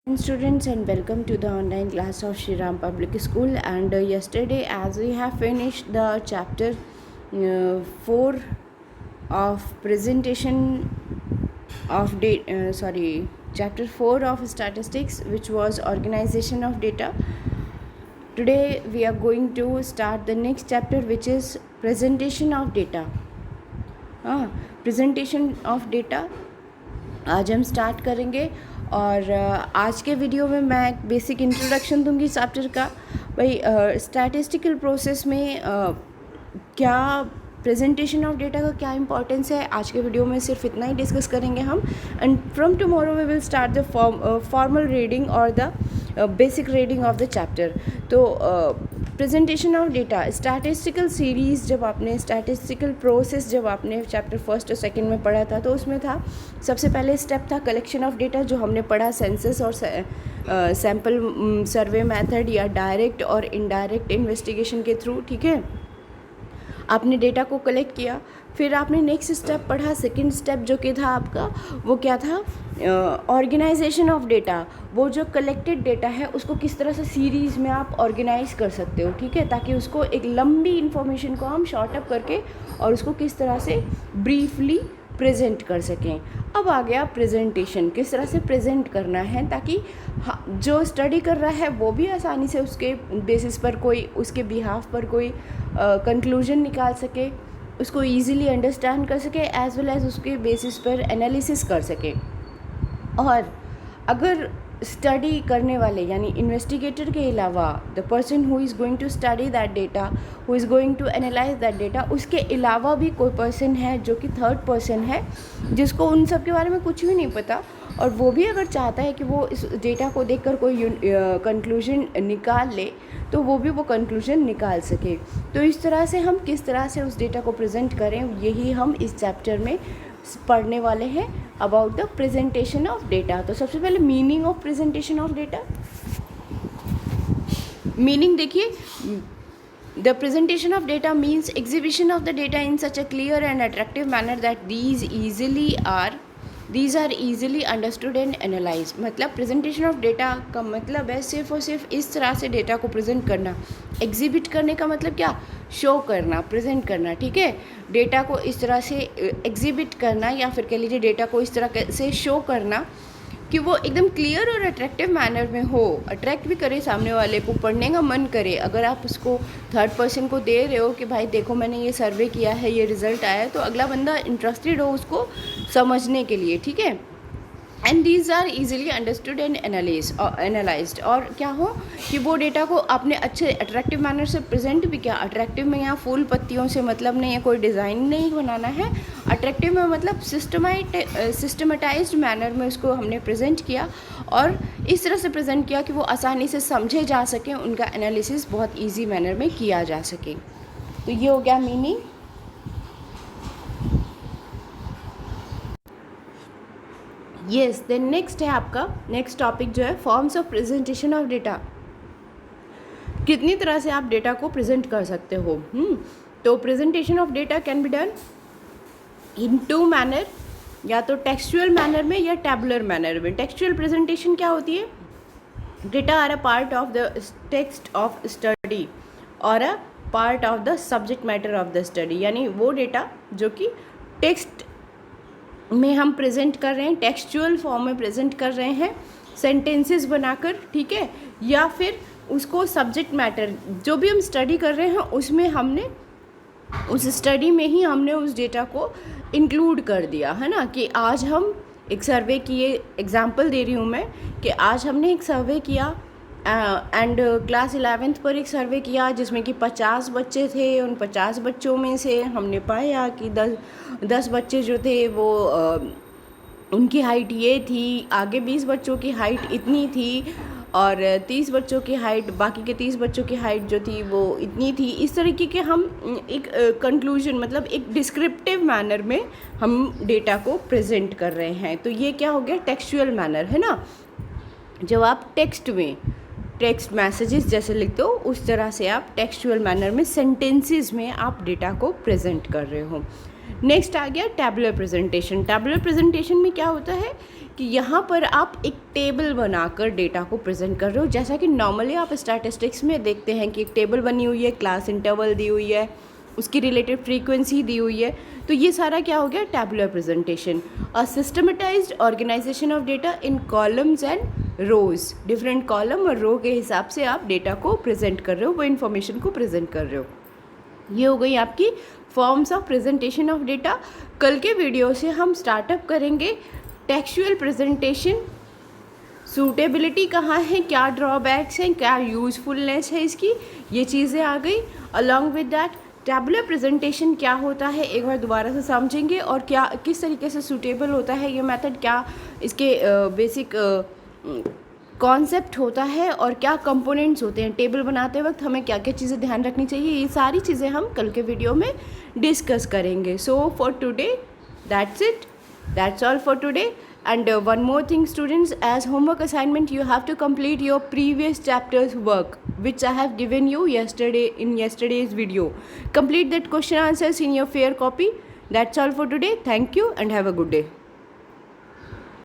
Students, and welcome to the online class of Shri Ram Public School. And yesterday, as we have finished the chapter 4 of presentation of chapter 4 of statistics, which was organization of data. Today we are going to start the next chapter, which is presentation of data. Presentation of data आज हम start करेंगे। और आज के video में मैं एक basic introduction दूंगी चैप्टर का। भाई स्टैटिस्टिकल प्रोसेस में क्या प्रेजेंटेशन ऑफ डेटा का क्या इंपॉर्टेंस है, आज के वीडियो में सिर्फ इतना ही डिस्कस करेंगे हम। And from tomorrow we will start the formal reading और the basic reading of the chapter. तो presentation of data statistical series, जब आपने स्टैटिस्टिकल प्रोसेस जब आपने चैप्टर फर्स्ट और सेकंड में पढ़ा था, तो उसमें था सबसे पहले स्टेप था कलेक्शन ऑफ डेटा, जो हमने पढ़ा सेंसस और सैम्पल सर्वे मेथड या डायरेक्ट और इनडायरेक्ट इन्वेस्टिगेशन के थ्रू। ठीक है, आपने डेटा को कलेक्ट किया, फिर आपने नेक्स्ट स्टेप पढ़ा, सेकंड स्टेप जो कि था आपका, वो क्या था, ऑर्गेनाइजेशन ऑफ डेटा। वो जो कलेक्टेड डेटा है उसको किस तरह से सीरीज़ में आप ऑर्गेनाइज कर सकते हो, ठीक है, ताकि उसको एक लंबी इन्फॉर्मेशन को हम शॉर्ट अप करके और उसको किस तरह से ब्रीफली प्रेजेंट कर सकें। अब आ गया प्रेजेंटेशन, किस तरह से प्रेजेंट करना है ताकि जो स्टडी कर रहा है वो भी आसानी से उसके बेसिस पर कोई, उसके बिहाफ पर कोई कंक्लूजन निकाल सके, उसको ईज़िली अंडरस्टैंड कर सके, एज वेल एज उसके बेसिस पर एनालिसिस कर सके। और अगर स्टडी करने वाले यानी इन्वेस्टिगेटर के अलावा the person who is going to study that data, who is going to analyse that data, उसके अलावा भी कोई पर्सन है जो कि थर्ड पर्सन है, जिसको उन सब के बारे में कुछ भी नहीं पता, और वो भी अगर चाहता है कि वो इस डेटा को देखकर कोई कंक्लूजन निकाल ले, तो वो भी वो कंक्लूजन निकाल सके। तो इस तरह से हम किस तरह से उस डेटा को प्रेजेंट करें, यही हम इस चैप्टर में पढ़ने वाले हैं about the presentation of data. तो सबसे पहले meaning of presentation of data. Meaning देखिए, the presentation of data means exhibition of the data in such a clear and attractive manner that these are easily understood and analyse. मतलब presentation of data का मतलब है सिर्फ और सिर्फ इस तरह से डेटा को प्रेजेंट करना। एग्जिबिट करने का मतलब क्या, शो करना, प्रेजेंट करना। ठीक है, डेटा को इस तरह से एग्जिबिट करना, या फिर कह लीजिए डेटा को इस तरह से शो करना कि वो एकदम क्लियर और अट्रैक्टिव मैनर में हो, अट्रैक्ट भी करे सामने वाले को, पढ़ने का मन करे। अगर आप उसको थर्ड पर्सन को दे रहे हो कि भाई देखो मैंने ये सर्वे किया है, ये रिज़ल्ट आया है, तो अगला बंदा इंटरेस्टेड हो उसको समझने के लिए। ठीक है, and these are easily understood and analysed. और क्या हो कि वो डेटा को आपने अच्छे अट्रैक्टिव मैनर से प्रेजेंट भी किया। अट्रैक्टिव में यहाँ फूल पत्तियों से मतलब नहीं है, कोई डिज़ाइन नहीं बनाना है। अट्रैक्टिव में मतलब सिस्टमेटाइज्ड मैनर में उसको हमने प्रेजेंट किया, और इस तरह से प्रेजेंट किया कि वो आसानी से समझे जा सकें, उनका एनालिसिस बहुत ईजी मैनर में किया जा सके। तो ये हो गया मीनिंग। यस, देन नेक्स्ट है आपका नेक्स्ट टॉपिक जो है forms of presentation of data. कितनी तरह से आप डेटा को प्रेजेंट कर सकते हो। तो presentation of data can be done in two manner, या तो टेक्सचुअल मैनर में या टैबुलर मैनर में। टेक्सचुअल प्रेजेंटेशन क्या होती है, data are a part of the text of study और a part of the subject matter of the study. यानी वो डेटा जो कि टेक्स्ट में हम प्रेजेंट कर रहे हैं, टेक्सचुअल फॉर्म में प्रेजेंट कर रहे हैं सेंटेंसेस बनाकर, ठीक है, या फिर उसको सब्जेक्ट मैटर जो भी हम स्टडी कर रहे हैं उसमें हमने, उस स्टडी में ही हमने उस डेटा को इंक्लूड कर दिया है ना। कि आज हम एक सर्वे किए, एग्जांपल दे रही हूँ मैं, कि आज हमने एक सर्वे किया एंड क्लास 11th पर एक सर्वे किया जिसमें कि 50 बच्चे थे। उन 50 बच्चों में से हमने पाया कि 10 बच्चे जो थे वो उनकी हाइट ये थी, आगे 20 बच्चों की हाइट इतनी थी, और 30 बच्चों की हाइट, बाकी के 30 बच्चों की हाइट जो थी वो इतनी थी। इस तरीके के हम एक कंक्लूजन मतलब एक डिस्क्रिप्टिव मैनर में हम डेटा को प्रेजेंट कर रहे हैं। तो ये क्या हो गया, टेक्सचुअल मैनर है ना। जब आप टेक्स्ट में टेक्स्ट मैसेजेस जैसे लिखते हो, उस तरह से आप टेक्सचुअल मैनर में सेंटेंसेस में आप डेटा को प्रेजेंट कर रहे हो। नेक्स्ट आ गया टैबुलर प्रेजेंटेशन। टैबुलर प्रेजेंटेशन में क्या होता है कि यहाँ पर आप एक टेबल बनाकर डेटा को प्रेजेंट कर रहे हो, जैसा कि नॉर्मली आप स्टैटिस्टिक्स में देखते हैं कि एक टेबल बनी हुई है, क्लास इंटरवल दी हुई है, उसकी रिलेटेड फ्रीक्वेंसी दी हुई है। तो ये सारा क्या हो गया, tabular presentation. A systematised organisation of data in columns and rows, different column और रो के हिसाब से आप डेटा को प्रेजेंट कर रहे हो, वो इन्फॉर्मेशन को प्रेजेंट कर रहे हो। ये हो गई आपकी forms of presentation of data. कल के वीडियो से हम स्टार्टअप करेंगे टेक्सचुअल प्रेजेंटेशन। सूटेबिलिटी कहाँ है, क्या ड्रॉबैक्स हैं, क्या यूज़फुलनेस है इसकी, ये चीज़ें आ गई। Along with that tabular presentation क्या होता है एक बार दोबारा से समझेंगे, और क्या किस तरीके से सूटेबल होता है ये मेथड, क्या इसके बेसिक कॉन्सेप्ट होता है और क्या कंपोनेंट्स होते हैं, टेबल बनाते वक्त हमें क्या क्या चीज़ें ध्यान रखनी चाहिए, ये सारी चीज़ें हम कल के वीडियो में डिस्कस करेंगे। So for today that's it, that's all for today. And one more thing students, as homework assignment you have to complete your previous chapter's work which I have given you yesterday in yesterday's video. Complete that question answers in your fair copy. That's all for today. Thank you and have a good day.